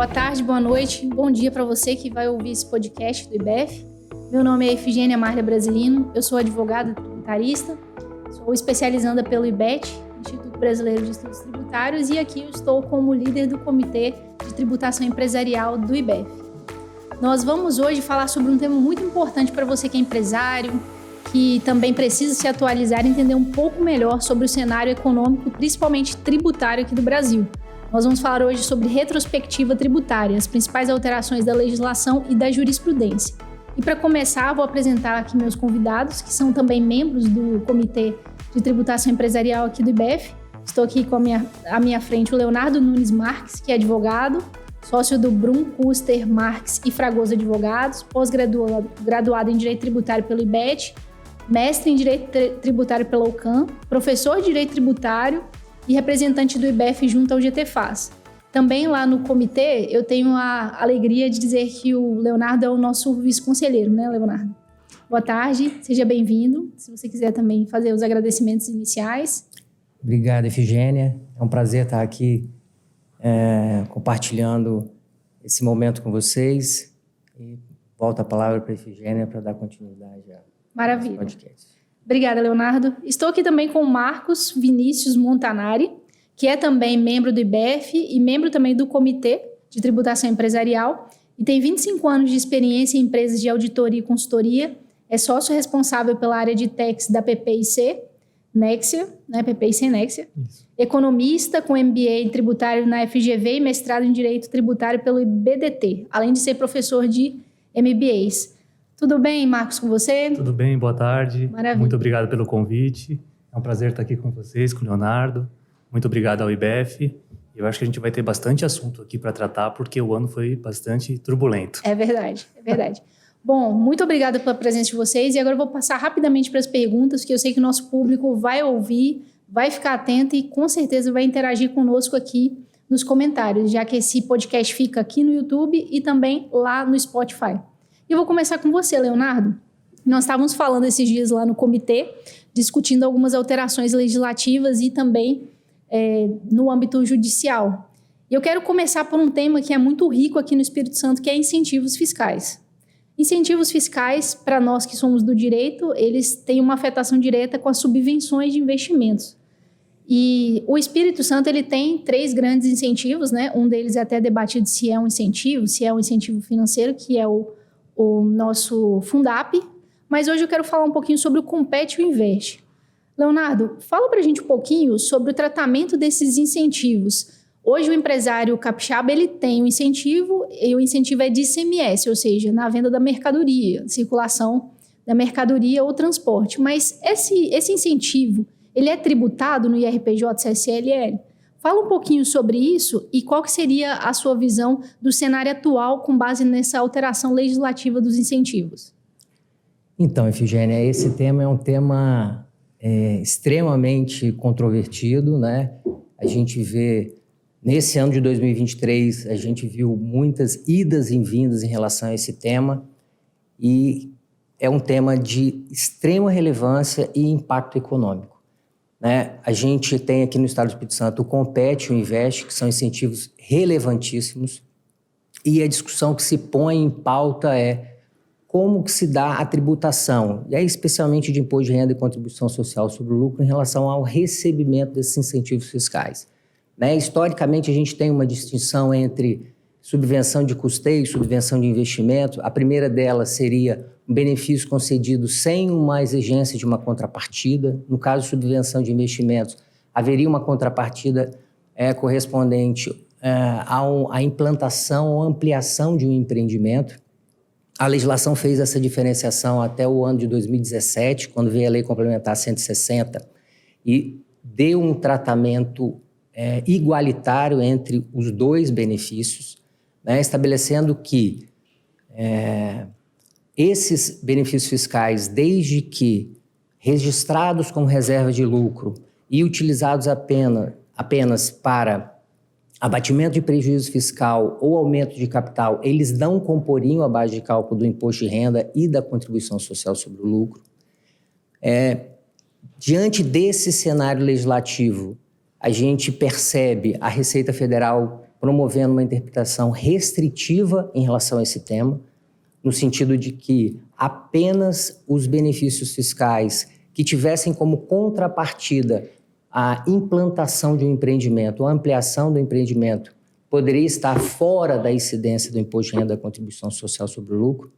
Boa tarde, boa noite, bom dia para você que vai ouvir esse podcast do IBEF. Meu nome é Efigênia Marlia Brasilino, eu sou advogada tributarista, sou especializanda pelo IBET, Instituto Brasileiro de Estudos Tributários, e aqui eu estou como líder do Comitê de Tributação Empresarial do IBEF. Nós vamos hoje falar sobre um tema muito importante para você que é empresário, que também precisa se atualizar e entender um pouco melhor sobre o cenário econômico, principalmente tributário aqui do Brasil. Nós vamos falar hoje sobre retrospectiva tributária, as principais alterações da legislação e da jurisprudência. E para começar, vou apresentar aqui meus convidados, que são também membros do Comitê de Tributação Empresarial aqui do IBEF. Estou aqui com à minha frente o Leonardo Nunes Marques, que é advogado, sócio do Brum Custer Marques e Fragoso Advogados, pós-graduado em Direito Tributário pelo IBET, mestre em Direito Tributário pela UCAM, professor de Direito Tributário e representante do IBEF junto ao GTFAS. Também lá no comitê, eu tenho a alegria de dizer que o Leonardo é o nosso vice-conselheiro, né, Leonardo? Boa tarde, seja bem-vindo. Se você quiser também fazer os agradecimentos iniciais. Obrigado, Efigênia. É um prazer estar aqui compartilhando esse momento com vocês. E volto a palavra para a Efigênia para dar continuidade ao podcast. Obrigada, Leonardo. Estou aqui também com o Marcos Vinícius Montanari, que é também membro do IBEF e membro também do Comitê de Tributação Empresarial e tem 25 anos de experiência em empresas de auditoria e consultoria, é sócio responsável pela área de tax da PPIC Nexia, né? PPIC Nexia, economista com MBA em tributário na FGV e mestrado em Direito Tributário pelo IBDT, além de ser professor de MBAs. Tudo bem, Marcos, com você? Tudo bem, boa tarde. Maravilha. Muito obrigado pelo convite. É um prazer estar aqui com vocês, com o Leonardo. Muito obrigado ao IBEF. Eu acho que a gente vai ter bastante assunto aqui para tratar, porque o ano foi bastante turbulento. É verdade, é verdade. Bom, muito obrigada pela presença de vocês. E agora eu vou passar rapidamente para as perguntas, que eu sei que o nosso público vai ouvir, vai ficar atento e com certeza vai interagir conosco aqui nos comentários, já que esse podcast fica aqui no YouTube e também lá no Spotify. E eu vou começar com você, Leonardo. Nós estávamos falando esses dias lá no comitê, discutindo algumas alterações legislativas e também no âmbito judicial. E eu quero começar por um tema que é muito rico aqui no Espírito Santo, que é incentivos fiscais. Incentivos fiscais, para nós que somos do direito, eles têm uma afetação direta com as subvenções de investimentos. E o Espírito Santo ele tem 3 grandes incentivos, né? Um deles é até debatido se é um incentivo financeiro, que é o nosso Fundap, mas hoje eu quero falar um pouquinho sobre o Compete e o Investe. Leonardo, fala para a gente um pouquinho sobre o tratamento desses incentivos. Hoje o empresário capixaba ele tem um incentivo, e o incentivo é de ICMS, ou seja, na venda da mercadoria, circulação da mercadoria ou transporte. Mas esse incentivo, ele é tributado no IRPJ-CSLL? Fala um pouquinho sobre isso e qual que seria a sua visão do cenário atual com base nessa alteração legislativa dos incentivos. Então, Efigênia, esse tema é um tema extremamente controvertido, né? A gente vê, nesse ano de 2023, a gente viu muitas idas e vindas em relação a esse tema e é um tema de extrema relevância e impacto econômico. Né? A gente tem aqui no Estado do Espírito Santo o Compete e o Investe, que são incentivos relevantíssimos, e a discussão que se põe em pauta é como que se dá a tributação, e aí especialmente de imposto de renda e contribuição social sobre o lucro em relação ao recebimento desses incentivos fiscais. Né? Historicamente, a gente tem uma distinção entre subvenção de custeio e subvenção de investimento. A primeira delas seria um benefício concedido sem uma exigência de uma contrapartida. No caso de subvenção de investimentos, haveria uma contrapartida correspondente à implantação ou ampliação de um empreendimento. A legislação fez essa diferenciação até o ano de 2017, quando veio a Lei Complementar 160, e deu um tratamento igualitário entre os dois benefícios, né, estabelecendo que esses benefícios fiscais, desde que registrados como reserva de lucro e utilizados apenas para abatimento de prejuízo fiscal ou aumento de capital, eles não comporiam a base de cálculo do imposto de renda e da contribuição social sobre o lucro. Diante desse cenário legislativo, a gente percebe a Receita Federal promovendo uma interpretação restritiva em relação a esse tema, no sentido de que apenas os benefícios fiscais que tivessem como contrapartida a implantação de um empreendimento, a ampliação do empreendimento, poderia estar fora da incidência do imposto de renda da contribuição social sobre o lucro.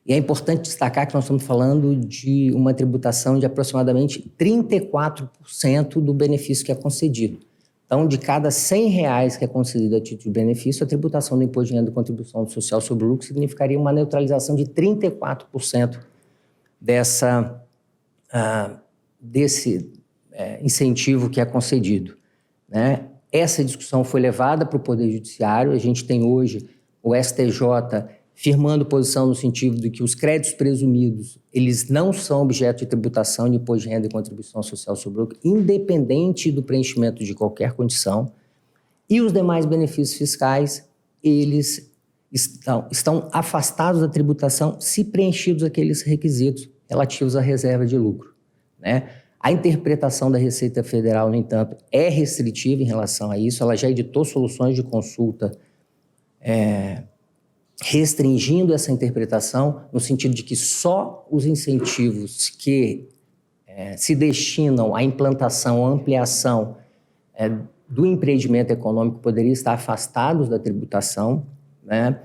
E é importante destacar que nós estamos falando de uma tributação de aproximadamente 34% do benefício que é concedido. Então, de cada R$100 que é concedido a título de benefício, a tributação do imposto de renda da contribuição social sobre o lucro significaria uma neutralização de 34% desse incentivo que é concedido, né? Essa discussão foi levada para o Poder Judiciário. A gente tem hoje o STJ firmando posição no sentido de que os créditos presumidos, eles não são objeto de tributação de imposto de renda e contribuição social sobre o lucro, independente do preenchimento de qualquer condição. E os demais benefícios fiscais, eles estão afastados da tributação se preenchidos aqueles requisitos relativos à reserva de lucro, né? A interpretação da Receita Federal, no entanto, é restritiva em relação a isso. Ela já editou soluções de consulta restringindo essa interpretação, no sentido de que só os incentivos que se destinam à implantação ou ampliação do empreendimento econômico poderiam estar afastados da tributação, né?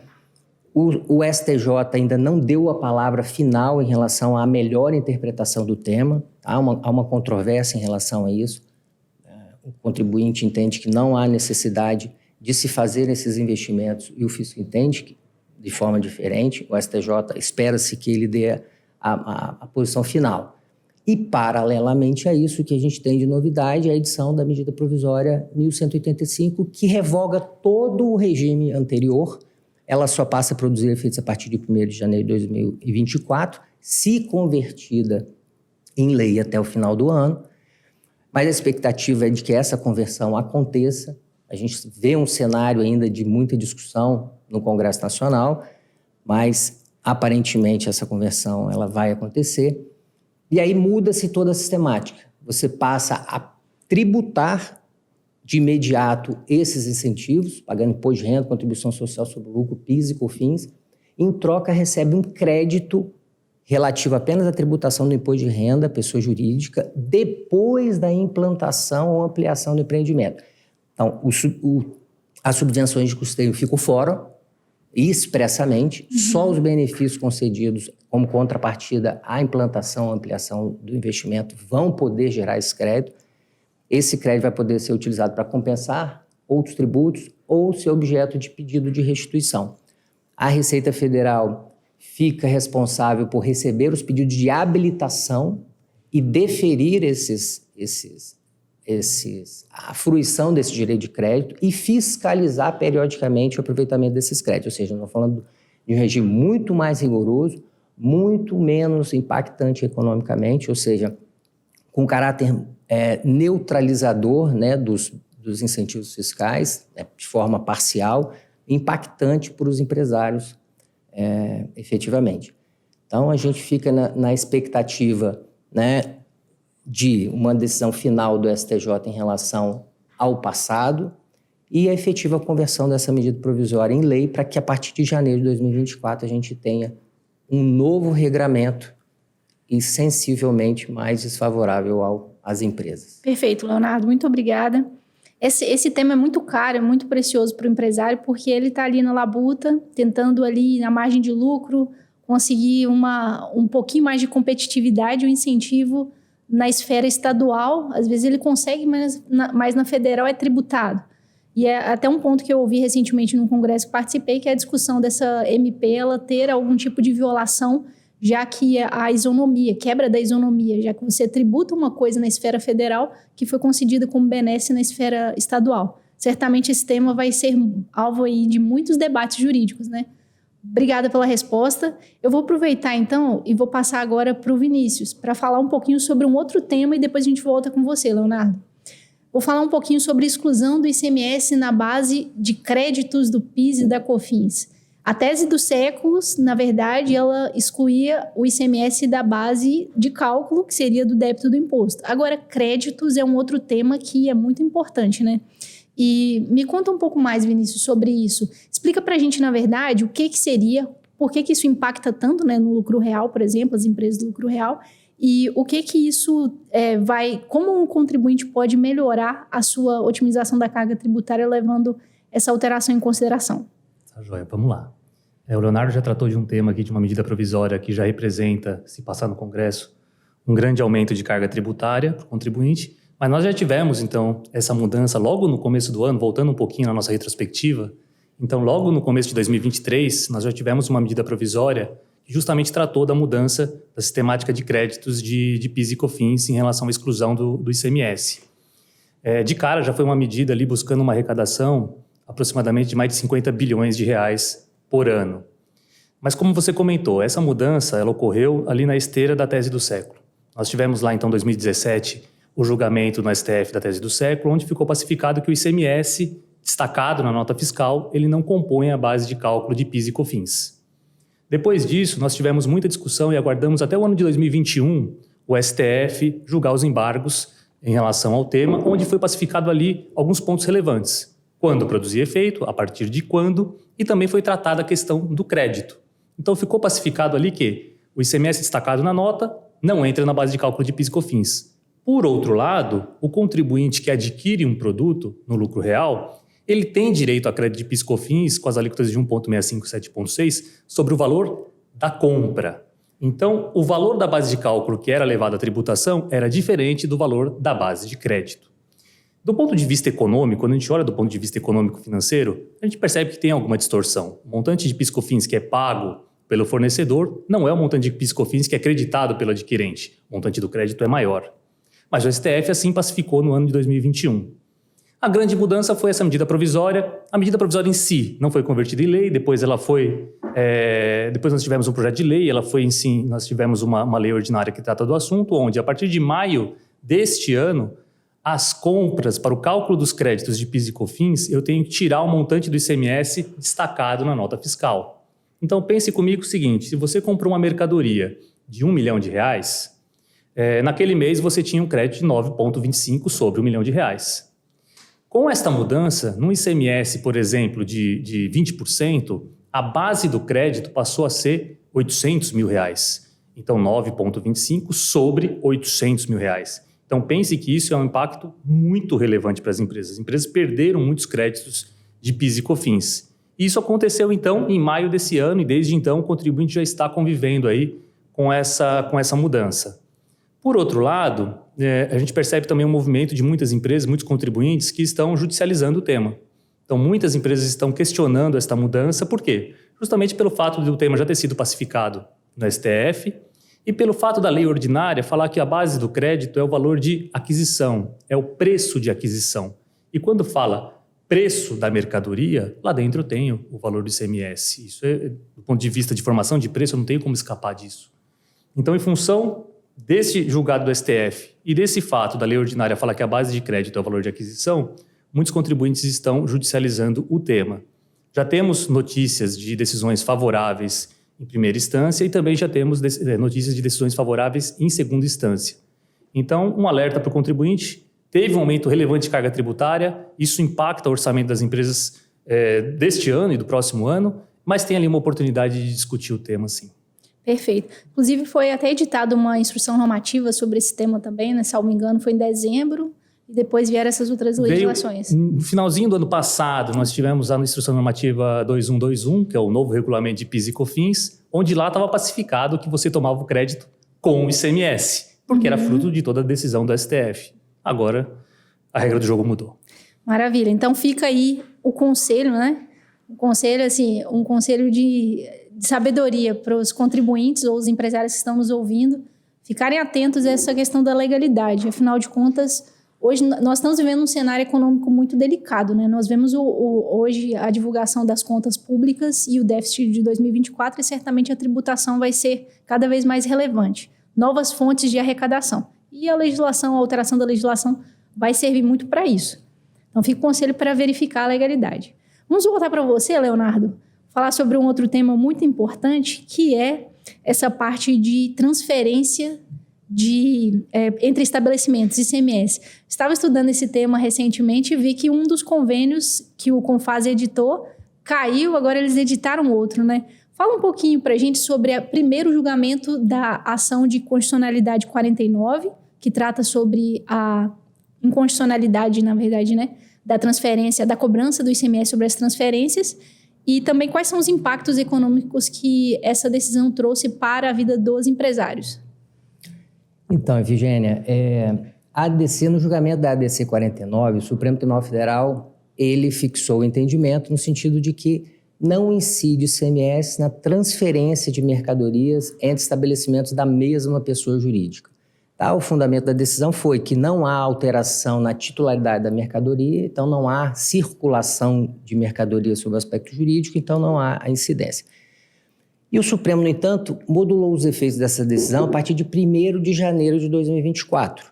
O STJ ainda não deu a palavra final em relação à melhor interpretação do tema. Há uma controvérsia em relação a isso. O contribuinte entende que não há necessidade de se fazer esses investimentos e o fisco entende que, de forma diferente. O STJ espera-se que ele dê a posição final. E, paralelamente a isso, o que a gente tem de novidade é a edição da medida provisória 1185, que revoga todo o regime anterior. Ela só passa a produzir efeitos a partir de 1º de janeiro de 2024, se convertida em lei até o final do ano. Mas a expectativa é de que essa conversão aconteça. A gente vê um cenário ainda de muita discussão no Congresso Nacional, mas aparentemente essa conversão ela vai acontecer. E aí muda-se toda a sistemática. Você passa a tributar de imediato esses incentivos, pagando imposto de renda, contribuição social sobre o lucro, PIS e COFINS. Em troca, recebe um crédito relativo apenas à tributação do imposto de renda, pessoa jurídica, depois da implantação ou ampliação do empreendimento. Então, as subvenções de custeio ficam fora, expressamente, só os benefícios concedidos como contrapartida à implantação ou ampliação do investimento vão poder gerar esse crédito. Esse crédito vai poder ser utilizado para compensar outros tributos ou ser objeto de pedido de restituição. A Receita Federal fica responsável por receber os pedidos de habilitação e deferir a fruição desse direito de crédito e fiscalizar periodicamente o aproveitamento desses créditos. Ou seja, nós estamos falando de um regime muito mais rigoroso, muito menos impactante economicamente, ou seja, com caráter neutralizador, né, dos incentivos fiscais, de forma parcial, impactante para os empresários, efetivamente. Então, a gente fica na expectativa, né, de uma decisão final do STJ em relação ao passado e a efetiva conversão dessa medida provisória em lei para que, a partir de janeiro de 2024, a gente tenha um novo regramento e sensivelmente mais desfavorável às empresas. Perfeito, Leonardo. Muito obrigada. Esse tema é muito caro, é muito precioso para o empresário, porque ele está ali na labuta, tentando ali na margem de lucro conseguir um pouquinho mais de competitividade, um incentivo na esfera estadual. Às vezes ele consegue, mas na federal é tributado. E é até um ponto que eu ouvi recentemente num congresso que participei, que é a discussão dessa MP, ela ter algum tipo de violação, já que a isonomia, quebra da isonomia, já que você tributa uma coisa na esfera federal que foi concedida como benesse na esfera estadual. Certamente esse tema vai ser alvo aí de muitos debates jurídicos, né? Obrigada pela resposta. Eu vou aproveitar, então, e vou passar agora para o Vinícius, para falar um pouquinho sobre um outro tema e depois a gente volta com você, Leonardo. Vou falar um pouquinho sobre a exclusão do ICMS na base de créditos do PIS e da COFINS. A tese dos séculos, na verdade, ela excluía o ICMS da base de cálculo, que seria do débito do imposto. Agora, créditos é um outro tema que é muito importante, né? E me conta um pouco mais, Vinícius, sobre isso. Explica pra gente, na verdade, o que seria, por que isso impacta tanto, né, no lucro real, por exemplo, as empresas do lucro real, e o que isso como um contribuinte pode melhorar a sua otimização da carga tributária levando essa alteração em consideração. Tá joia, vamos lá. O Leonardo já tratou de um tema aqui, de uma medida provisória que já representa, se passar no Congresso, um grande aumento de carga tributária para o contribuinte, mas nós já tivemos, então, essa mudança logo no começo do ano, voltando um pouquinho na nossa retrospectiva. Então, logo no começo de 2023, nós já tivemos uma medida provisória que justamente tratou da mudança da sistemática de créditos de PIS e COFINS em relação à exclusão do ICMS. De cara, já foi uma medida ali buscando uma arrecadação aproximadamente de mais de 50 bilhões de reais por ano. Mas como você comentou, essa mudança ela ocorreu ali na esteira da tese do século. Nós tivemos lá, então, em 2017, o julgamento no STF da tese do século, onde ficou pacificado que o ICMS, destacado na nota fiscal, ele não compõe a base de cálculo de PIS e COFINS. Depois disso, nós tivemos muita discussão e aguardamos até o ano de 2021 o STF julgar os embargos em relação ao tema, onde foi pacificado ali alguns pontos relevantes. Quando produzir efeito, a partir de quando, e também foi tratada a questão do crédito. Então ficou pacificado ali que o ICMS destacado na nota não entra na base de cálculo de PIS e COFINS. Por outro lado, o contribuinte que adquire um produto no lucro real, ele tem direito a crédito de PIS e COFINS com as alíquotas de 1,65 e 7,6 sobre o valor da compra. Então, o valor da base de cálculo que era levado à tributação era diferente do valor da base de crédito. Do ponto de vista econômico, quando a gente olha do ponto de vista econômico-financeiro, a gente percebe que tem alguma distorção. O montante de PIS e COFINS que é pago pelo fornecedor não é o montante de PIS e COFINS que é creditado pelo adquirente. O montante do crédito é maior. Mas o STF assim pacificou no ano de 2021. A grande mudança foi essa medida provisória. A medida provisória em si não foi convertida em lei, depois ela foi... depois nós tivemos um projeto de lei, nós tivemos uma lei ordinária que trata do assunto, onde a partir de maio deste ano, as compras para o cálculo dos créditos de PIS e COFINS, eu tenho que tirar o montante do ICMS destacado na nota fiscal. Então pense comigo o seguinte, se você comprou uma mercadoria de R$1 milhão, naquele mês você tinha um crédito de 9,25 sobre R$1 milhão. Com esta mudança, no ICMS, por exemplo, de 20%, a base do crédito passou a ser R$800 mil. Então, 9,25 sobre R$800 mil. Então, pense que isso é um impacto muito relevante para as empresas. As empresas perderam muitos créditos de PIS e COFINS. Isso aconteceu, então, em maio desse ano, e desde então o contribuinte já está convivendo aí com essa mudança. Por outro lado, a gente percebe também um movimento de muitas empresas, muitos contribuintes que estão judicializando o tema. Então, muitas empresas estão questionando esta mudança. Por quê? Justamente pelo fato do tema já ter sido pacificado no STF e pelo fato da lei ordinária falar que a base do crédito é o valor de aquisição, é o preço de aquisição. E quando fala preço da mercadoria, lá dentro eu tenho o valor do ICMS. Isso do ponto de vista de formação de preço, eu não tenho como escapar disso. Então, em função desse julgado do STF e desse fato da lei ordinária falar que a base de crédito é o valor de aquisição, muitos contribuintes estão judicializando o tema. Já temos notícias de decisões favoráveis em primeira instância e também já temos notícias de decisões favoráveis em segunda instância. Então, um alerta para o contribuinte, teve um aumento relevante de carga tributária, isso impacta o orçamento das empresas deste ano e do próximo ano, mas tem ali uma oportunidade de discutir o tema, sim. Perfeito. Inclusive, foi até editada uma instrução normativa sobre esse tema também, né? Se não me engano, foi em dezembro, e depois vieram essas outras legislações. No finalzinho do ano passado, nós tivemos a instrução normativa 2121, que é o novo regulamento de PIS e COFINS, onde lá estava pacificado que você tomava o crédito com o ICMS, porque era fruto de toda a decisão do STF. Agora, a regra do jogo mudou. Maravilha. Então, fica aí o conselho, né? Um conselho, assim, um conselho de sabedoria para os contribuintes ou os empresários que estão nos ouvindo ficarem atentos a essa questão da legalidade. Afinal de contas, hoje nós estamos vivendo um cenário econômico muito delicado, né? Nós vemos hoje a divulgação das contas públicas e o déficit de 2024 e certamente a tributação vai ser cada vez mais relevante. Novas fontes de arrecadação. E a legislação, a alteração da legislação vai servir muito para isso. Então, fica o conselho para verificar a legalidade. Vamos voltar para você, Leonardo, falar sobre um outro tema muito importante, que é essa parte de transferência entre estabelecimentos, ICMS. Estava estudando esse tema recentemente e vi que um dos convênios que o Confas editou caiu, agora eles editaram outro, né? Fala um pouquinho para a gente sobre o primeiro julgamento da ação de constitucionalidade 49, que trata sobre a inconstitucionalidade, na verdade, né, da transferência, da cobrança do ICMS sobre as transferências, e também quais são os impactos econômicos que essa decisão trouxe para a vida dos empresários. Então, Efigênia, a ADC, no julgamento da ADC 49, o Supremo Tribunal Federal, ele fixou o entendimento no sentido de que não incide ICMS na transferência de mercadorias entre estabelecimentos da mesma pessoa jurídica. Tá? O fundamento da decisão foi que não há alteração na titularidade da mercadoria, então não há circulação de mercadoria sob o aspecto jurídico, então não há a incidência. E o Supremo, no entanto, modulou os efeitos dessa decisão a partir de 1º de janeiro de 2024,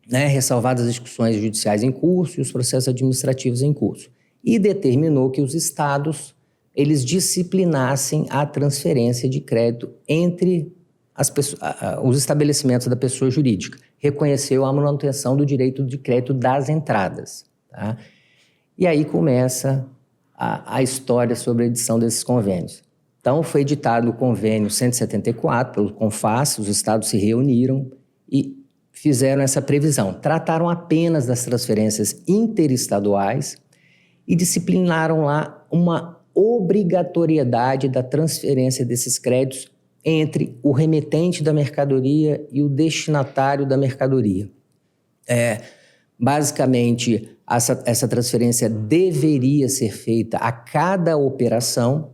né, ressalvadas as discussões judiciais em curso e os processos administrativos em curso, e determinou que os estados eles disciplinassem a transferência de crédito entre os estabelecimentos da pessoa jurídica, reconheceu a manutenção do direito de crédito das entradas. Tá? E aí começa a história sobre a edição desses convênios. Então, foi editado o convênio 174 pelo Confas, os estados se reuniram e fizeram essa previsão. Trataram apenas das transferências interestaduais e disciplinaram lá uma obrigatoriedade da transferência desses créditos entre o remetente da mercadoria e o destinatário da mercadoria. Basicamente, essa transferência deveria ser feita a cada operação.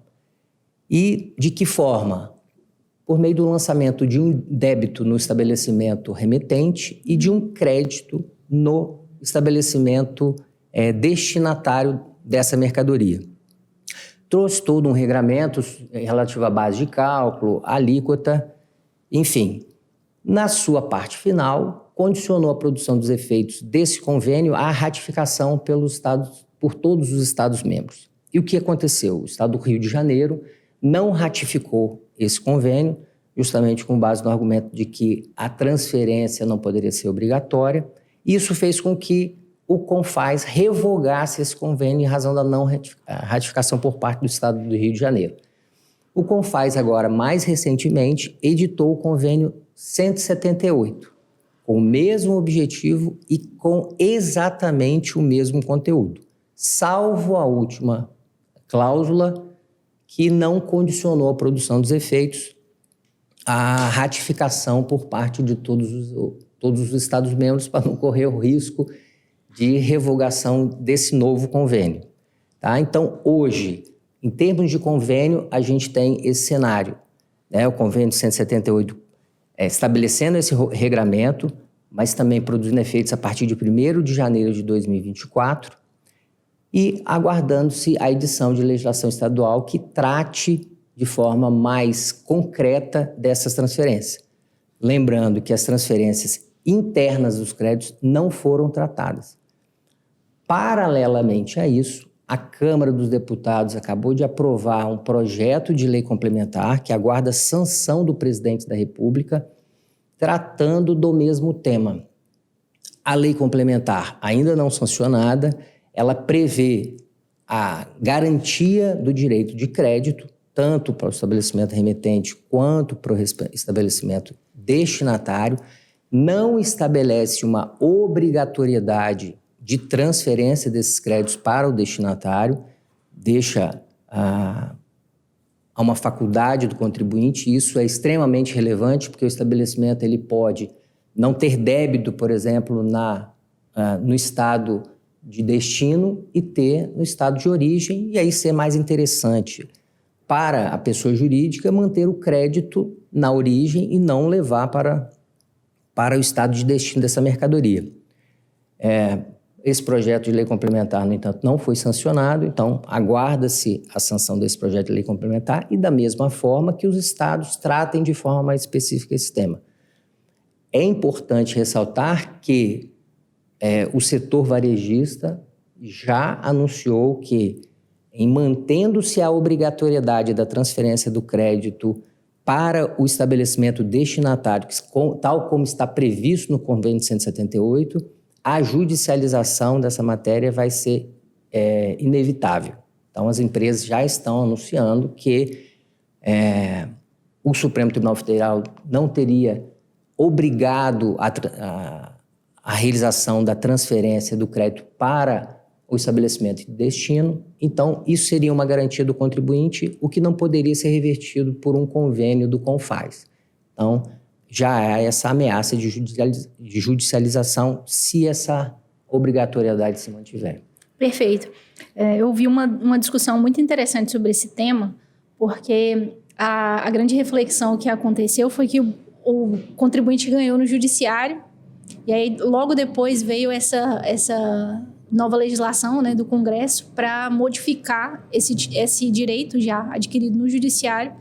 E de que forma? Por meio do lançamento de um débito no estabelecimento remetente e de um crédito no estabelecimento destinatário dessa mercadoria. Trouxe todo um regramento relativo à base de cálculo, alíquota, enfim. Na sua parte final, condicionou a produção dos efeitos desse convênio à ratificação por todos os Estados-membros. E o que aconteceu? O Estado do Rio de Janeiro não ratificou esse convênio, justamente com base no argumento de que a transferência não poderia ser obrigatória. Isso fez com que o Confas revogasse esse convênio em razão da não ratificação por parte do Estado do Rio de Janeiro. O Confas agora, mais recentemente, editou o convênio 178, com o mesmo objetivo e com exatamente o mesmo conteúdo, salvo a última cláusula que não condicionou a produção dos efeitos à ratificação por parte de todos os Estados-membros para não correr o risco de revogação desse novo convênio. Tá? Então, hoje, em termos de convênio, a gente tem esse cenário, né? O convênio 178 estabelecendo esse regramento, mas também produzindo efeitos a partir de 1º de janeiro de 2024, e aguardando-se a edição de legislação estadual que trate de forma mais concreta dessas transferências. Lembrando que as transferências internas dos créditos não foram tratadas. Paralelamente a isso, a Câmara dos Deputados acabou de aprovar um projeto de lei complementar que aguarda sanção do presidente da República, tratando do mesmo tema. A lei complementar, ainda não sancionada, ela prevê a garantia do direito de crédito, tanto para o estabelecimento remetente quanto para o estabelecimento destinatário, não estabelece uma obrigatoriedade de transferência desses créditos para o destinatário, deixa a uma faculdade do contribuinte. Isso é extremamente relevante, porque o estabelecimento ele pode não ter débito, por exemplo, no estado de destino e ter no estado de origem, e aí ser mais interessante para a pessoa jurídica manter o crédito na origem e não levar para o estado de destino dessa mercadoria. Esse projeto de lei complementar, no entanto, não foi sancionado, então aguarda-se a sanção desse projeto de lei complementar e da mesma forma que os estados tratem de forma mais específica esse tema. É importante ressaltar que o setor varejista já anunciou que, em mantendo-se a obrigatoriedade da transferência do crédito para o estabelecimento destinatário, tal como está previsto no Convênio de 178, a judicialização dessa matéria vai ser inevitável. Então, as empresas já estão anunciando que o Supremo Tribunal Federal não teria obrigado a realização da transferência do crédito para o estabelecimento de destino. Então, isso seria uma garantia do contribuinte, o que não poderia ser revertido por um convênio do CONFAS. Então, já há essa ameaça de judicialização se essa obrigatoriedade se mantiver. Perfeito. Eu ouvi uma discussão muito interessante sobre esse tema, porque a grande reflexão que aconteceu foi que o contribuinte ganhou no judiciário, e aí logo depois veio essa nova legislação, né, do Congresso para modificar esse direito já adquirido no judiciário,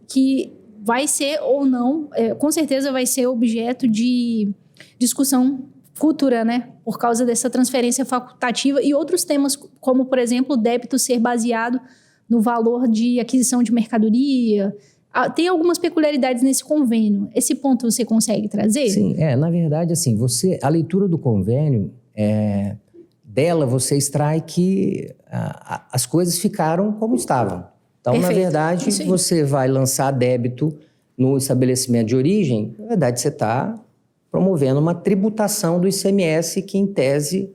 que vai ser ou não, com certeza vai ser objeto de discussão futura, né, por causa dessa transferência facultativa e outros temas, como, por exemplo, o débito ser baseado no valor de aquisição de mercadoria. Tem algumas peculiaridades nesse convênio. Esse ponto você consegue trazer? Sim, na verdade, assim, a leitura do convênio, dela você extrai que as coisas ficaram como estavam. Então, Perfeito. Na verdade, você vai lançar débito no estabelecimento de origem, na verdade, você está promovendo uma tributação do ICMS que, em tese,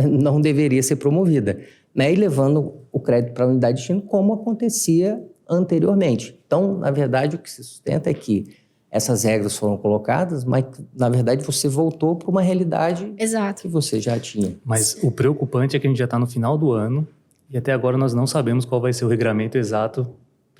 não deveria ser promovida, né? E levando o crédito para a unidade de destino como acontecia anteriormente. Então, na verdade, o que se sustenta é que essas regras foram colocadas, mas, na verdade, você voltou para uma realidade Exato. que você já tinha. Mas o preocupante é que a gente já está no final do ano e até agora nós não sabemos qual vai ser o regramento exato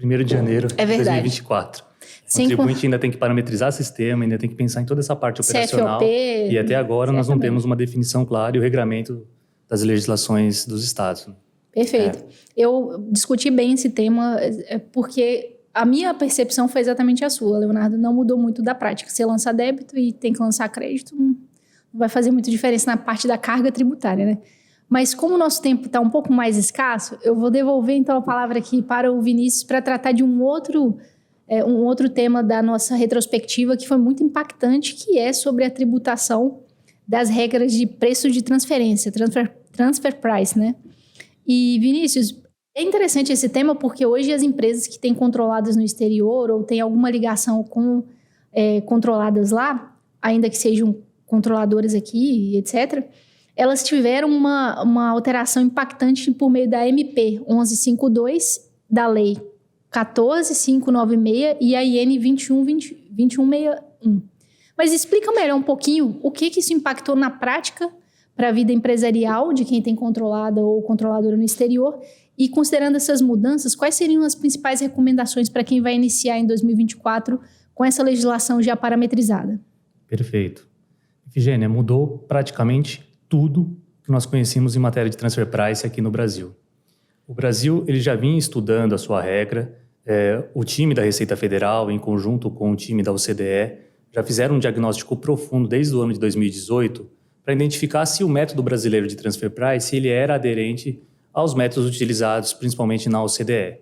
1º de janeiro de 2024. O contribuinte ainda tem que parametrizar o sistema, ainda tem que pensar em toda essa parte operacional. CFOP, e até agora certamente. nós não temos uma definição clara e o regramento das legislações dos estados. Perfeito. Eu discuti bem esse tema porque a minha percepção foi exatamente a sua, Leonardo. Não mudou muito da prática. Você lança débito e tem que lançar crédito, não vai fazer muita diferença na parte da carga tributária, né? Mas como o nosso tempo está um pouco mais escasso, eu vou devolver então a palavra aqui para o Vinícius para tratar de um outro tema da nossa retrospectiva que foi muito impactante, que é sobre a tributação das regras de preço de transferência, transfer price, né? E, Vinícius, é interessante esse tema porque hoje as empresas que têm controladas no exterior ou têm alguma ligação com controladas lá, ainda que sejam controladoras aqui, etc., elas tiveram uma alteração impactante por meio da MP 1152, da Lei 14596 e a IN 2161. Mas explica melhor um pouquinho o que isso impactou na prática para a vida empresarial de quem tem controlada ou controladora no exterior. E considerando essas mudanças, quais seriam as principais recomendações para quem vai iniciar em 2024 com essa legislação já parametrizada? Perfeito. Efigênia, mudou praticamente tudo que nós conhecíamos em matéria de transfer price aqui no Brasil. O Brasil ele já vinha estudando a sua regra, o time da Receita Federal, em conjunto com o time da OCDE, já fizeram um diagnóstico profundo desde o ano de 2018 para identificar se o método brasileiro de transfer price ele era aderente aos métodos utilizados principalmente na OCDE.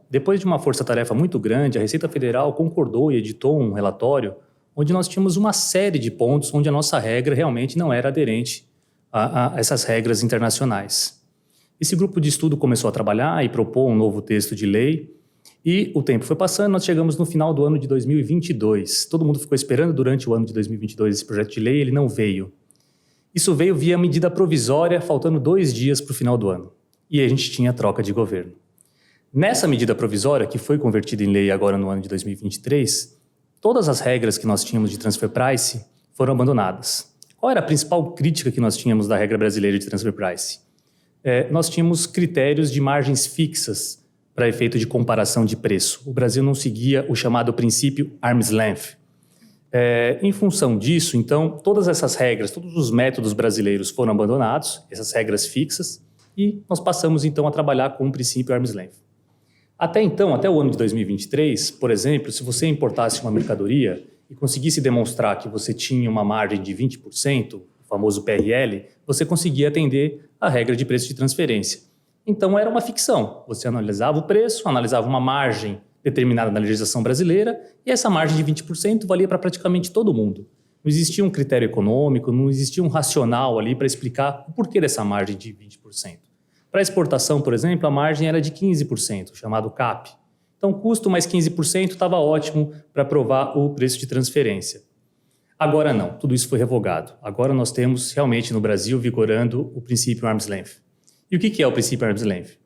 Depois de uma força-tarefa muito grande, a Receita Federal concordou e editou um relatório onde nós tínhamos uma série de pontos onde a nossa regra realmente não era aderente a essas regras internacionais. Esse grupo de estudo começou a trabalhar e propor um novo texto de lei e o tempo foi passando, nós chegamos no final do ano de 2022. Todo mundo ficou esperando durante o ano de 2022 esse projeto de lei, ele não veio. Isso veio via medida provisória, faltando 2 dias para o final do ano. E a gente tinha troca de governo. Nessa medida provisória, que foi convertida em lei agora no ano de 2023, todas as regras que nós tínhamos de transfer price foram abandonadas. Qual era a principal crítica que nós tínhamos da regra brasileira de transfer price? Nós tínhamos critérios de margens fixas para efeito de comparação de preço. O Brasil não seguia o chamado princípio arm's length. Em função disso, então, todas essas regras, todos os métodos brasileiros foram abandonados, essas regras fixas, e nós passamos, então, a trabalhar com o princípio arm's length. Até então, até o ano de 2023, por exemplo, se você importasse uma mercadoria e conseguisse demonstrar que você tinha uma margem de 20%, o famoso PRL, você conseguia atender a regra de preço de transferência. Então, era uma ficção. Você analisava o preço, analisava uma margem determinada na legislação brasileira, e essa margem de 20% valia para praticamente todo mundo. Não existia um critério econômico, não existia um racional ali para explicar o porquê dessa margem de 20%. Para exportação, por exemplo, a margem era de 15%, chamado CAP. Então, custo mais 15% estava ótimo para provar o preço de transferência. Agora não, tudo isso foi revogado. Agora nós temos realmente no Brasil vigorando o princípio Arm's Length. E o que é o princípio Arm's Length?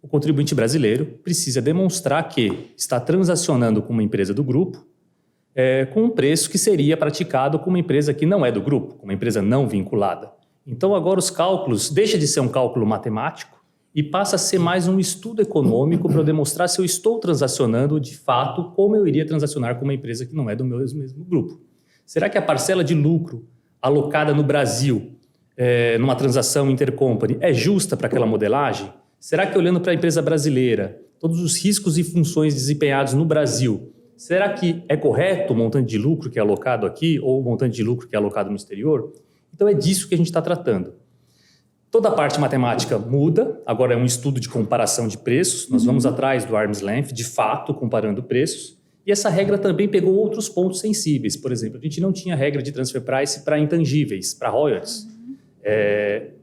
O contribuinte brasileiro precisa demonstrar que está transacionando com uma empresa do grupo com um preço que seria praticado com uma empresa que não é do grupo, com uma empresa não vinculada. Então agora os cálculos deixa de ser um cálculo matemático e passa a ser mais um estudo econômico para demonstrar se eu estou transacionando de fato como eu iria transacionar com uma empresa que não é do meu mesmo grupo. Será que a parcela de lucro alocada no Brasil numa transação intercompany é justa para aquela modelagem? Será que olhando para a empresa brasileira, todos os riscos e funções desempenhados no Brasil, será que é correto o montante de lucro que é alocado aqui ou o montante de lucro que é alocado no exterior? Então é disso que a gente está tratando. Toda a parte matemática muda, agora é um estudo de comparação de preços, nós vamos atrás do Arm's Length, de fato, comparando preços, e essa regra também pegou outros pontos sensíveis. Por exemplo, a gente não tinha regra de transfer price para intangíveis, para royalties,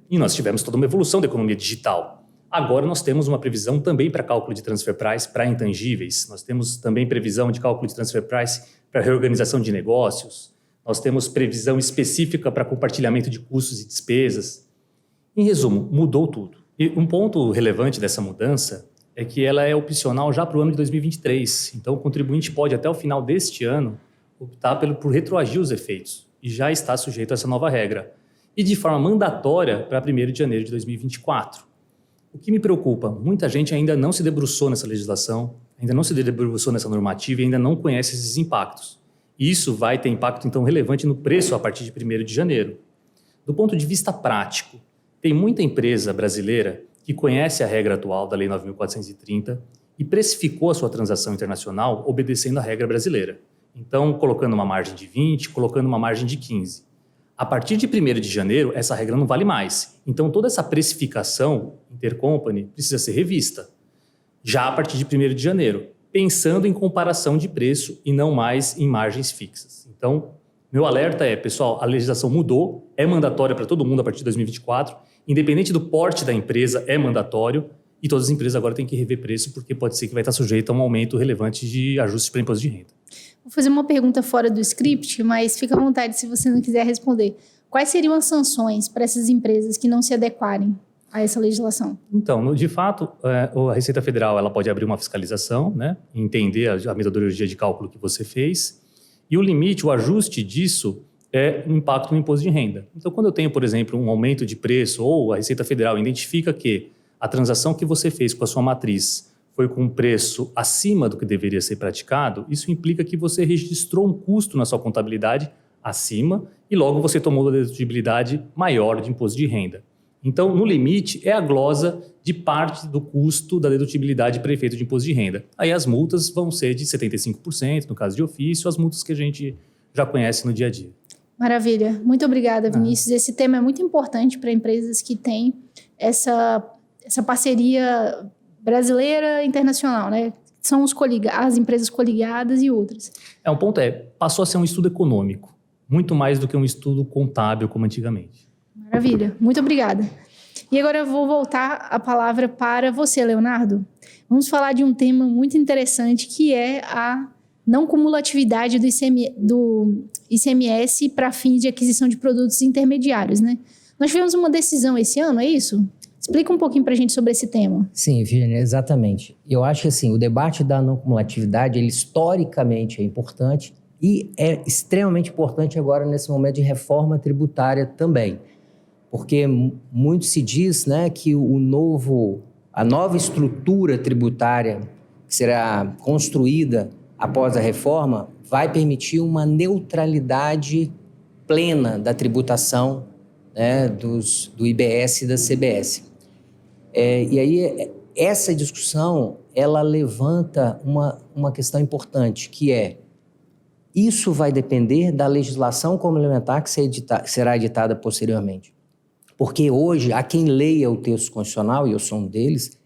e nós tivemos toda uma evolução da economia digital. Agora nós temos uma previsão também para cálculo de transfer price para intangíveis. Nós temos também previsão de cálculo de transfer price para reorganização de negócios. Nós temos previsão específica para compartilhamento de custos e despesas. Em resumo, mudou tudo. E um ponto relevante dessa mudança é que ela é opcional já para o ano de 2023. Então o contribuinte pode até o final deste ano optar por retroagir os efeitos e já está sujeito a essa nova regra. E de forma mandatória para 1º de janeiro de 2024. O que me preocupa, muita gente ainda não se debruçou nessa legislação, ainda não se debruçou nessa normativa e ainda não conhece esses impactos. E isso vai ter impacto, então, relevante no preço a partir de 1º de janeiro. Do ponto de vista prático, tem muita empresa brasileira que conhece a regra atual da Lei 9.430 e precificou a sua transação internacional obedecendo a regra brasileira. Então, colocando uma margem de 20, colocando uma margem de 15. A partir de 1º de janeiro, essa regra não vale mais. Então, toda essa precificação intercompany precisa ser revista, já a partir de 1º de janeiro, pensando em comparação de preço e não mais em margens fixas. Então, meu alerta é, pessoal, a legislação mudou, é mandatória para todo mundo a partir de 2024, independente do porte da empresa, é mandatório, e todas as empresas agora têm que rever preço, porque pode ser que vai estar sujeito a um aumento relevante de ajustes para imposto de renda. Vou fazer uma pergunta fora do script, mas fica à vontade se você não quiser responder. Quais seriam as sanções para essas empresas que não se adequarem a essa legislação? Então, de fato, a Receita Federal ela pode abrir uma fiscalização, né, entender a metodologia de cálculo que você fez, e o limite, o ajuste disso é o impacto no imposto de renda. Então, quando eu tenho, por exemplo, um aumento de preço ou a Receita Federal identifica que a transação que você fez com a sua matriz foi com um preço acima do que deveria ser praticado, isso implica que você registrou um custo na sua contabilidade acima e logo você tomou uma dedutíbilidade maior de imposto de renda. Então, no limite, é a glosa de parte do custo da dedutibilidade para efeito de imposto de renda. Aí as multas vão ser de 75%, no caso de ofício, as multas que a gente já conhece no dia a dia. Maravilha. Muito obrigada, Vinícius. Esse tema é muito importante para empresas que têm essa parceria brasileira e internacional, né? São as empresas coligadas e outras. Um ponto passou a ser um estudo econômico, muito mais do que um estudo contábil como antigamente. Maravilha, muito obrigada. E agora eu vou voltar a palavra para você, Leonardo. Vamos falar de um tema muito interessante, que é a não cumulatividade do ICMS para fins de aquisição de produtos intermediários, né? Nós tivemos uma decisão esse ano, é isso? Explica um pouquinho para a gente sobre esse tema. Sim, Virginia, exatamente. Eu acho que assim, o debate da não cumulatividade, ele historicamente é importante e é extremamente importante agora nesse momento de reforma tributária também. Porque muito se diz, né, que a nova estrutura tributária que será construída após a reforma vai permitir uma neutralidade plena da tributação, né, do IBS e da CBS. E aí, essa discussão, ela levanta uma questão importante, que é: isso vai depender da legislação complementar que será editada posteriormente. Porque hoje, há quem leia o texto constitucional, e eu sou um deles,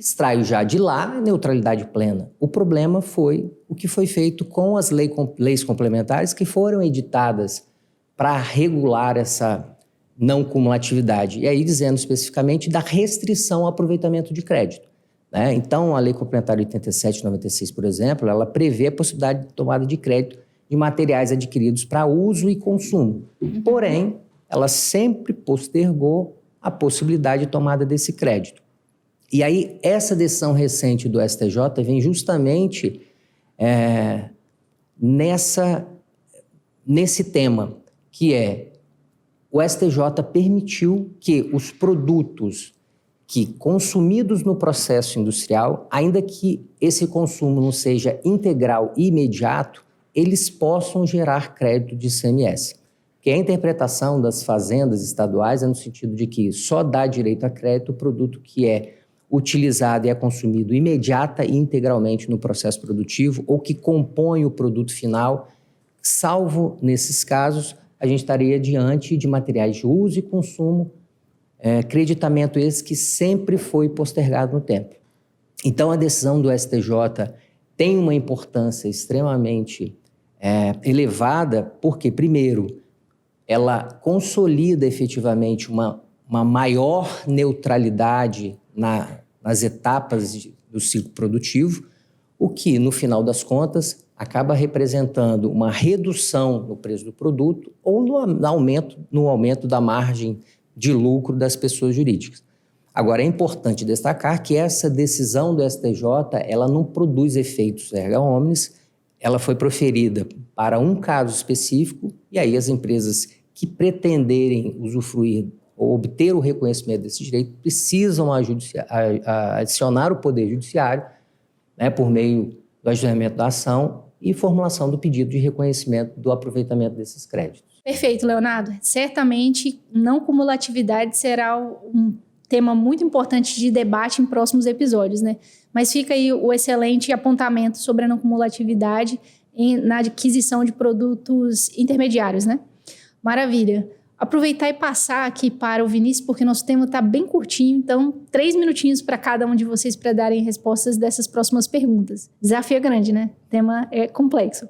extraio já de lá a neutralidade plena. O problema foi o que foi feito com as leis complementares que foram editadas para regular essa não cumulatividade. E aí dizendo especificamente da restrição ao aproveitamento de crédito, né? Então, a Lei Complementar 87/96, por exemplo, ela prevê a possibilidade de tomada de crédito de materiais adquiridos para uso e consumo. Porém, ela sempre postergou a possibilidade de tomada desse crédito. E aí, essa decisão recente do STJ vem justamente nesse tema, que é o STJ permitiu que os produtos que consumidos no processo industrial, ainda que esse consumo não seja integral e imediato, eles possam gerar crédito de ICMS. Porque a interpretação das fazendas estaduais é no sentido de que só dá direito a crédito o produto que é utilizado e é consumido imediata e integralmente no processo produtivo ou que compõe o produto final, salvo nesses casos, a gente estaria diante de materiais de uso e consumo, creditamento esse que sempre foi postergado no tempo. Então, a decisão do STJ tem uma importância extremamente elevada, porque, primeiro, ela consolida efetivamente uma maior neutralidade nas etapas do ciclo produtivo, o que, no final das contas, acaba representando uma redução no preço do produto ou no aumento da margem de lucro das pessoas jurídicas. Agora, é importante destacar que essa decisão do STJ, ela não produz efeitos erga omnes, ela foi proferida para um caso específico e aí as empresas que pretenderem usufruir ou obter o reconhecimento desse direito precisam adicionar o Poder Judiciário, né, por meio do ajuizamento da ação e formulação do pedido de reconhecimento do aproveitamento desses créditos. Perfeito, Leonardo. Certamente, não cumulatividade será um tema muito importante de debate em próximos episódios, né? Mas fica aí o excelente apontamento sobre a não cumulatividade na aquisição de produtos intermediários, né? Maravilha. Aproveitar e passar aqui para o Vinícius, porque nosso tema está bem curtinho, então 3 minutinhos para cada um de vocês para darem respostas dessas próximas perguntas. Desafio é grande, né? O tema é complexo.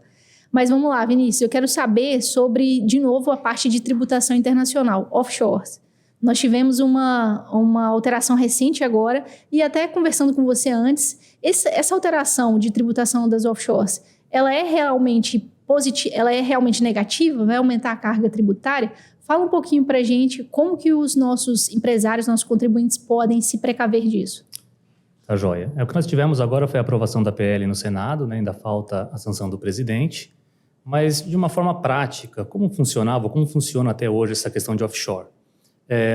Mas vamos lá, Vinícius, eu quero saber sobre, de novo, a parte de tributação internacional, offshores. Nós tivemos uma alteração recente agora, e até conversando com você antes, essa alteração de tributação das offshores, ela é realmente positiva, ela é realmente negativa? Vai aumentar a carga tributária? Fala um pouquinho para a gente como que os nossos empresários, nossos contribuintes podem se precaver disso. Tá joia. O que nós tivemos agora foi a aprovação da PL no Senado, né? Ainda falta a sanção do presidente, mas de uma forma prática, como funciona até hoje essa questão de offshore?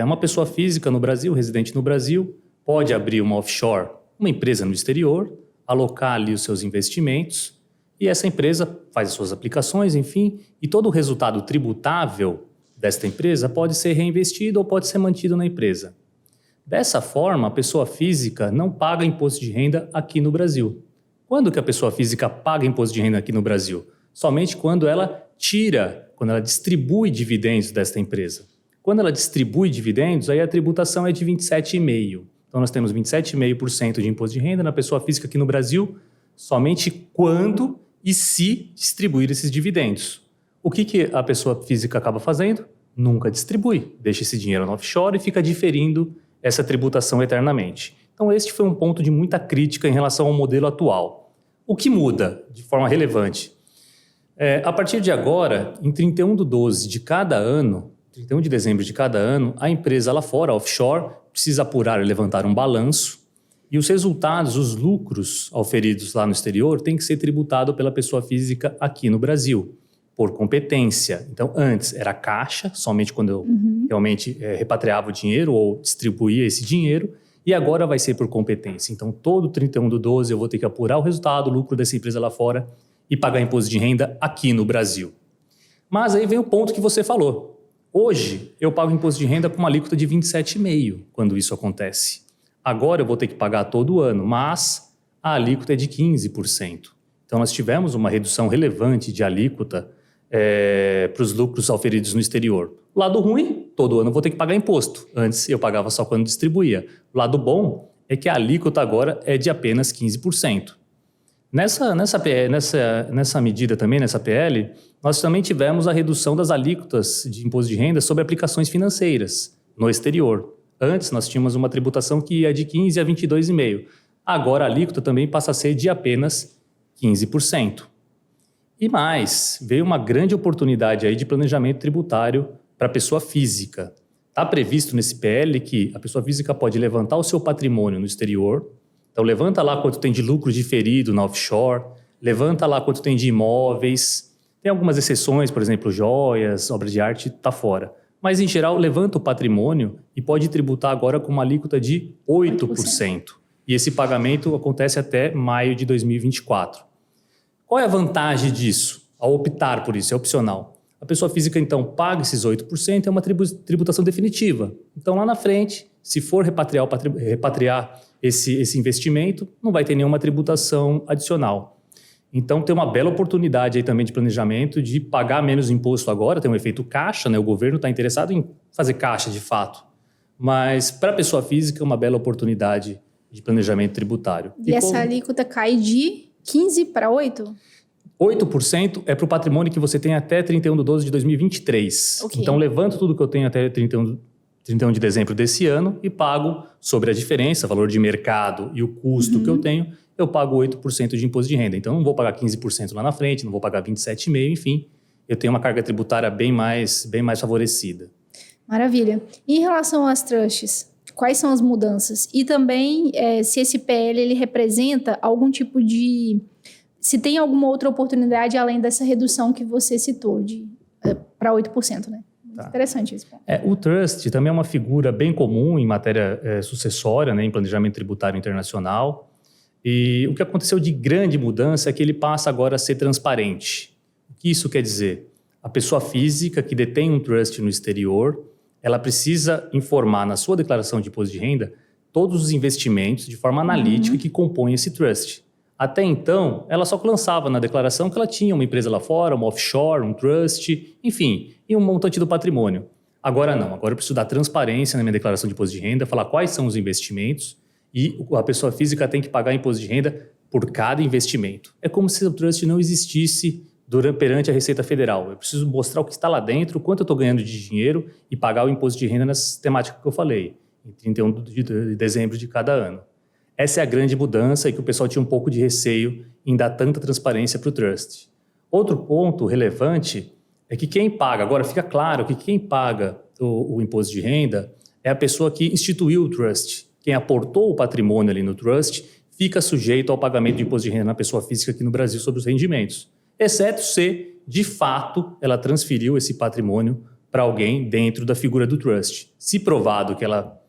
Uma pessoa física no Brasil, residente no Brasil, pode abrir uma offshore, uma empresa no exterior, alocar ali os seus investimentos e essa empresa faz as suas aplicações, enfim, e todo o resultado tributável desta empresa pode ser reinvestido ou pode ser mantido na empresa. Dessa forma, a pessoa física não paga imposto de renda aqui no Brasil. Quando que a pessoa física paga imposto de renda aqui no Brasil? Somente quando ela distribui dividendos desta empresa. Quando ela distribui dividendos, aí a tributação é de 27,5%. Então, nós temos 27,5% de imposto de renda na pessoa física aqui no Brasil, somente quando e se distribuir esses dividendos. O que a pessoa física acaba fazendo? Nunca distribui, deixa esse dinheiro no offshore e fica diferindo essa tributação eternamente. Então, este foi um ponto de muita crítica em relação ao modelo atual. O que muda de forma relevante? A partir de agora, em 31 de dezembro de cada ano, a empresa lá fora, offshore, precisa apurar e levantar um balanço e os resultados, os lucros auferidos lá no exterior têm que ser tributados pela pessoa física aqui no Brasil, por competência. Então, antes era caixa, somente quando eu realmente repatriava o dinheiro ou distribuía esse dinheiro, e agora vai ser por competência. Então, todo 31/12 eu vou ter que apurar o resultado, o lucro dessa empresa lá fora e pagar imposto de renda aqui no Brasil. Mas aí vem o ponto que você falou. Hoje, eu pago imposto de renda com uma alíquota de 27,5% quando isso acontece. Agora eu vou ter que pagar todo ano, mas a alíquota é de 15%. Então, nós tivemos uma redução relevante de alíquota para os lucros auferidos no exterior. O lado ruim, todo ano eu vou ter que pagar imposto. Antes eu pagava só quando distribuía. O lado bom é que a alíquota agora é de apenas 15%. Nessa medida também, nessa PL, nós também tivemos a redução das alíquotas de imposto de renda sobre aplicações financeiras no exterior. Antes, nós tínhamos uma tributação que ia de 15% a 22,5%. Agora, a alíquota também passa a ser de apenas 15%. E mais, veio uma grande oportunidade aí de planejamento tributário para a pessoa física. Está previsto nesse PL que a pessoa física pode levantar o seu patrimônio no exterior. Então, levanta lá quanto tem de lucro diferido na offshore, levanta lá quanto tem de imóveis. Tem algumas exceções, por exemplo, joias, obras de arte, está fora. Mas, em geral, levanta o patrimônio e pode tributar agora com uma alíquota de 8%. E esse pagamento acontece até maio de 2024. Qual é a vantagem disso? Ao optar por isso, é opcional. A pessoa física, então, paga esses 8%, é uma tributação definitiva. Então, lá na frente, se for repatriar esse investimento, não vai ter nenhuma tributação adicional. Então, tem uma bela oportunidade aí também de planejamento de pagar menos imposto agora, tem um efeito caixa, né? O governo está interessado em fazer caixa de fato. Mas, para a pessoa física, é uma bela oportunidade de planejamento tributário. E essa alíquota cai de 15% para 8%? 8% é para o patrimônio que você tem até 31/12 de 2023. Okay. Então, levanto tudo que eu tenho até 31 de dezembro desse ano e pago sobre a diferença, valor de mercado e o custo que eu tenho, eu pago 8% de imposto de renda. Então, não vou pagar 15% lá na frente, não vou pagar 27,5%, enfim, eu tenho uma carga tributária bem mais favorecida. Maravilha. E em relação às trusts, quais são as mudanças? E também, se esse PL ele representa algum tipo de... Se tem alguma outra oportunidade além dessa redução que você citou, para 8%, né? Tá. Interessante esse ponto. O trust também é uma figura bem comum em matéria sucessória, né, em planejamento tributário internacional. E o que aconteceu de grande mudança é que ele passa agora a ser transparente. O que isso quer dizer? A pessoa física que detém um trust no exterior, ela precisa informar na sua declaração de imposto de renda todos os investimentos de forma analítica que compõem esse trust. Até então, ela só lançava na declaração que ela tinha uma empresa lá fora, uma offshore, um trust, enfim, e um montante do patrimônio. Agora não, agora eu preciso dar transparência na minha declaração de imposto de renda, falar quais são os investimentos e a pessoa física tem que pagar imposto de renda por cada investimento. É como se o trust não existisse perante a Receita Federal. Eu preciso mostrar o que está lá dentro, quanto eu estou ganhando de dinheiro e pagar o imposto de renda nas temáticas que eu falei, em 31 de dezembro de cada ano. Essa é a grande mudança e que o pessoal tinha um pouco de receio em dar tanta transparência para o trust. Outro ponto relevante é que quem paga, agora fica claro que quem paga o imposto de renda é a pessoa que instituiu o trust. Quem aportou o patrimônio ali no trust fica sujeito ao pagamento de imposto de renda na pessoa física aqui no Brasil sobre os rendimentos, exceto se, de fato, ela transferiu esse patrimônio para alguém dentro da figura do trust. Se provado que ela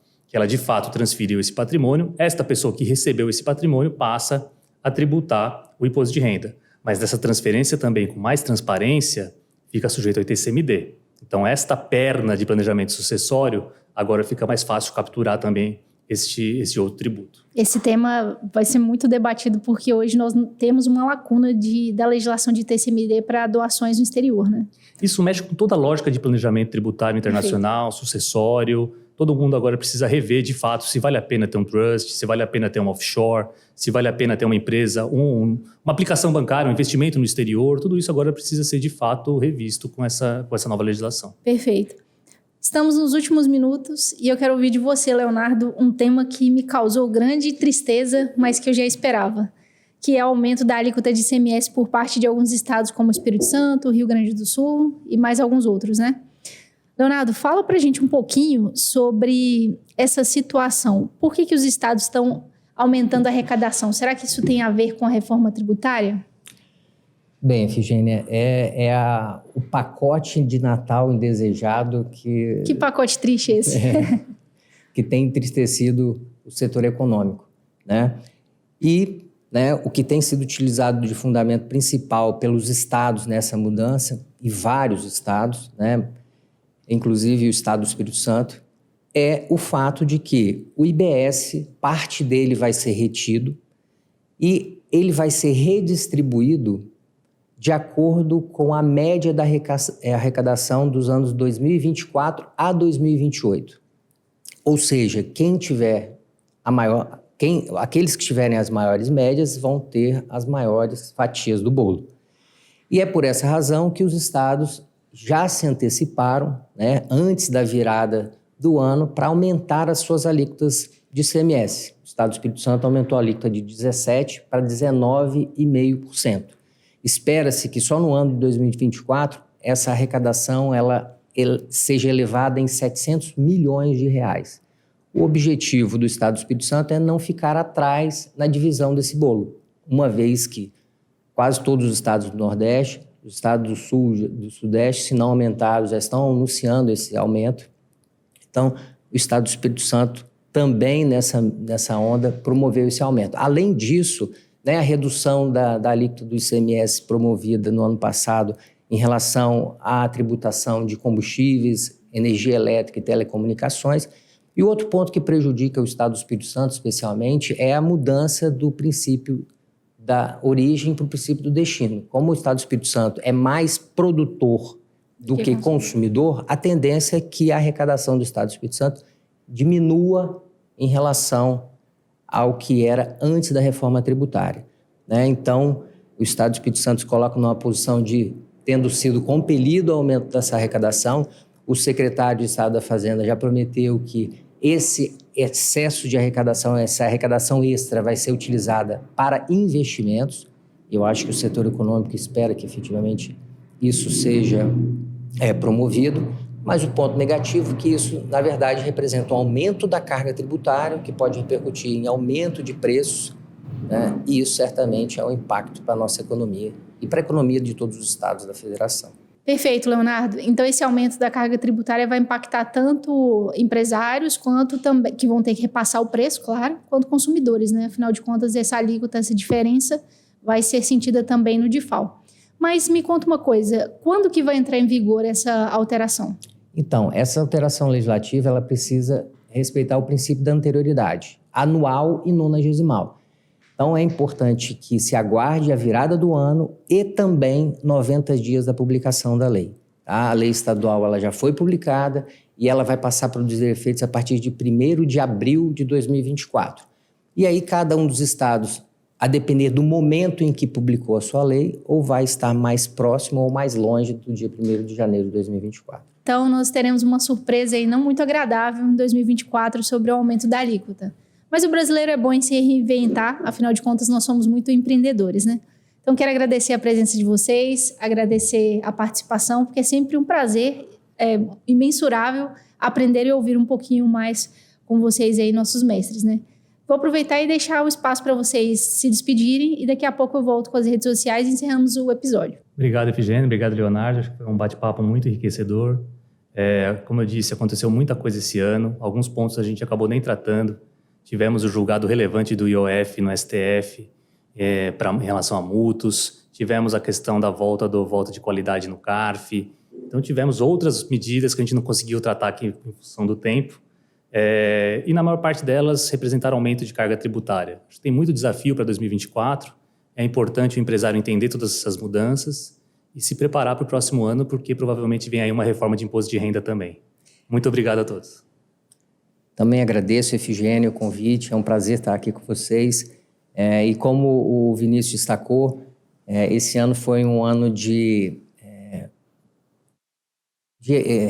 de fato transferiu esse patrimônio, esta pessoa que recebeu esse patrimônio passa a tributar o imposto de renda. Mas dessa transferência também, com mais transparência, fica sujeito ao ITCMD. Então, esta perna de planejamento sucessório, agora fica mais fácil capturar também esse outro tributo. Esse tema vai ser muito debatido porque hoje nós temos uma lacuna da legislação de ITCMD para doações no exterior, né? Isso mexe com toda a lógica de planejamento tributário internacional, sucessório. Todo mundo agora precisa rever, de fato, se vale a pena ter um trust, se vale a pena ter um offshore, se vale a pena ter uma empresa, uma aplicação bancária, um investimento no exterior. Tudo isso agora precisa ser, de fato, revisto com essa nova legislação. Perfeito. Estamos nos últimos minutos e eu quero ouvir de você, Leonardo, um tema que me causou grande tristeza, mas que eu já esperava, que é o aumento da alíquota de ICMS por parte de alguns estados como Espírito Santo, Rio Grande do Sul e mais alguns outros, né? Leonardo, fala pra gente um pouquinho sobre essa situação. Por que os estados estão aumentando a arrecadação? Será que isso tem a ver com a reforma tributária? Bem, Efigênia, o pacote de Natal indesejado que... Que pacote triste esse? Que tem entristecido o setor econômico, né? E o que tem sido utilizado de fundamento principal pelos estados nessa mudança, e vários estados, né? Inclusive o estado do Espírito Santo, é o fato de que o IBS, parte dele vai ser retido e ele vai ser redistribuído de acordo com a média da arrecadação dos anos 2024 a 2028. Ou seja, quem tiver a maior aqueles que tiverem as maiores médias vão ter as maiores fatias do bolo. E é por essa razão que os estados já se anteciparam, né, antes da virada do ano, para aumentar as suas alíquotas de ICMS. O estado do Espírito Santo aumentou a alíquota de 17% para 19,5%. Espera-se que só no ano de 2024 essa arrecadação seja elevada em 700 milhões de reais. O objetivo do estado do Espírito Santo é não ficar atrás na divisão desse bolo, uma vez que quase todos os estados do Nordeste, os estados do Sul, do Sudeste, se não aumentaram, já estão anunciando esse aumento. Então, o estado do Espírito Santo também nessa onda promoveu esse aumento. Além disso, né, a redução da alíquota do ICMS promovida no ano passado em relação à tributação de combustíveis, energia elétrica e telecomunicações. E o outro ponto que prejudica o estado do Espírito Santo, especialmente, é a mudança do princípio da origem para o princípio do destino. Como o estado do Espírito Santo é mais produtor do que consumidor, a tendência é que a arrecadação do estado do Espírito Santo diminua em relação ao que era antes da reforma tributária, né? Então, o estado do Espírito Santo se coloca numa posição de, tendo sido compelido ao aumento dessa arrecadação, o secretário de Estado da Fazenda já prometeu que esse excesso de arrecadação, essa arrecadação extra vai ser utilizada para investimentos. Eu acho que o setor econômico espera que efetivamente isso seja promovido, mas o ponto negativo é que isso, na verdade, representa um aumento da carga tributária, que pode repercutir em aumento de preços, né? E isso certamente é um impacto para a nossa economia e para a economia de todos os estados da federação. Perfeito, Leonardo. Então, esse aumento da carga tributária vai impactar tanto empresários, quanto também, que vão ter que repassar o preço, claro, quanto consumidores, né? Afinal de contas, essa alíquota, essa diferença vai ser sentida também no DIFAL. Mas me conta uma coisa, quando que vai entrar em vigor essa alteração? Então, essa alteração legislativa, ela precisa respeitar o princípio da anterioridade, anual e nonagesimal. Então, é importante que se aguarde a virada do ano e também 90 dias da publicação da lei. Tá? A lei estadual ela já foi publicada e ela vai passar a produzir efeitos a partir de 1º de abril de 2024. E aí, cada um dos estados, a depender do momento em que publicou a sua lei, ou vai estar mais próximo ou mais longe do dia 1º de janeiro de 2024. Então, nós teremos uma surpresa aí não muito agradável em 2024 sobre o aumento da alíquota. Mas o brasileiro é bom em se reinventar, afinal de contas, nós somos muito empreendedores, né? Então, quero agradecer a presença de vocês, agradecer a participação, porque é sempre um prazer imensurável aprender e ouvir um pouquinho mais com vocês aí, nossos mestres, né? Vou aproveitar e deixar o espaço para vocês se despedirem e daqui a pouco eu volto com as redes sociais e encerramos o episódio. Obrigado, Efigênia. Obrigado, Leonardo. Acho que foi um bate-papo muito enriquecedor. Como eu disse, aconteceu muita coisa esse ano. Alguns pontos a gente acabou nem tratando. Tivemos o julgado relevante do IOF no STF em relação a multos. Tivemos a questão da volta de qualidade no CARF. Então, tivemos outras medidas que a gente não conseguiu tratar aqui em função do tempo. E na maior parte delas representaram aumento de carga tributária. Acho que tem muito desafio para 2024. É importante o empresário entender todas essas mudanças e se preparar para o próximo ano, porque provavelmente vem aí uma reforma de imposto de renda também. Muito obrigado a todos. Também agradeço, Efigênia, o convite. É um prazer estar aqui com vocês. E como o Vinícius destacou, esse ano foi um ano de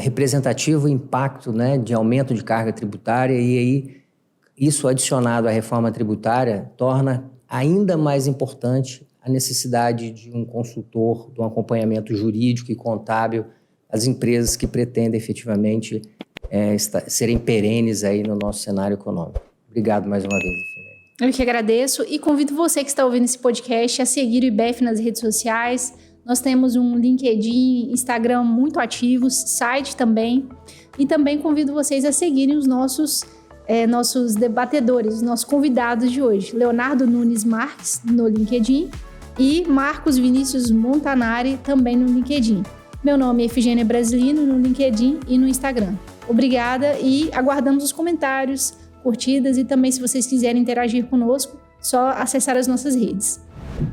representativo impacto, né, de aumento de carga tributária, e aí isso adicionado à reforma tributária torna ainda mais importante a necessidade de um consultor, de um acompanhamento jurídico e contábil às empresas que pretendem efetivamente serem perenes aí no nosso cenário econômico. Obrigado mais uma vez. Eu que agradeço e convido você que está ouvindo esse podcast a seguir o IBEF nas redes sociais. Nós temos um LinkedIn, Instagram muito ativos, site também. E também convido vocês a seguirem os nossos debatedores, os nossos convidados de hoje. Leonardo Nunes Marques, no LinkedIn, e Marcos Vinícius Montanari, também no LinkedIn. Meu nome é Efigênia Brasilino, no LinkedIn e no Instagram. Obrigada e aguardamos os comentários, curtidas e também, se vocês quiserem interagir conosco, só acessar as nossas redes.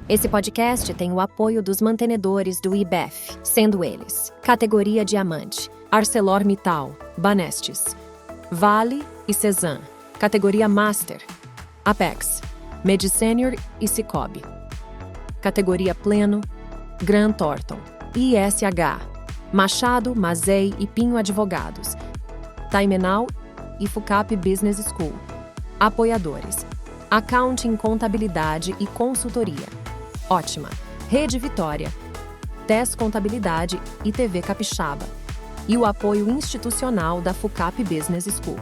Esse podcast tem o apoio dos mantenedores do IBEF, sendo eles Categoria Diamante, ArcelorMittal, Banestes, Vale e Cezan. Categoria Master, Apex, MediSenior e Cicobi. Categoria Pleno, Grant Thornton, ISH, Machado, Mazei e Pinho Advogados, Taimenal e Fucap Business School. Apoiadores: Accounting, Contabilidade e Consultoria, Ótima, Rede Vitória, TES Contabilidade e TV Capixaba. E o apoio institucional da Fucap Business School.